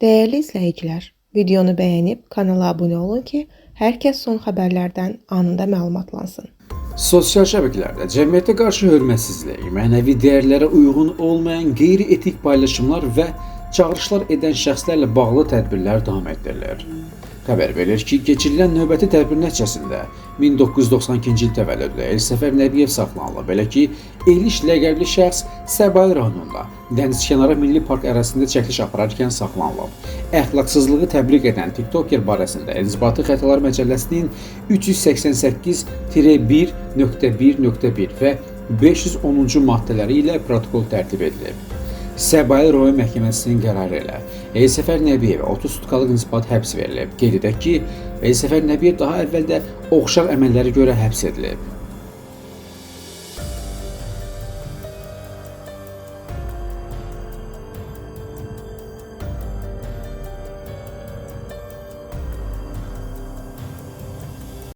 Değerli izləyicilər, videonu bəyənib kanala abunə olun ki, hər kəs son xəbərlərdən anında məlumatlansın. Sosial şəbəkələrdə cəmiyyətə qarşı hörmətsizlik, mənəvi dəyərlərə uyğun olmayan qeyri-etik paylaşımlar və çağırışlar edən şəxslərlə bağlı tədbirlər davam etdirilir. Xəbər verir ki, keçirilən növbəti tədbir nəticəsində 1992-ci il təvəllüdlü Elsəfər Nəbiyev saxlanılıb. Belə ki, Eliş ləqəbli şəxs Səbail rayonunda dənizkənarı Milli Park ərazisində çəkiliş apararkən saxlanılıb. Əxlaqsızlığı təbliğ edən TikToker barəsində İnzibati Xətalar Məcəlləsinin 388-1.1.1 və 510-cu maddələri ilə protokol tərtib edilib. Səbail rayon məhkəməsinin qərarı ilə Elsəfər Nəbiyevə 30 sutkalıq inzibati həbs verilib. Qeyd edək ki, Elsəfər Nəbiyev daha əvvəldə oxşar əməllərə görə həbs edilib.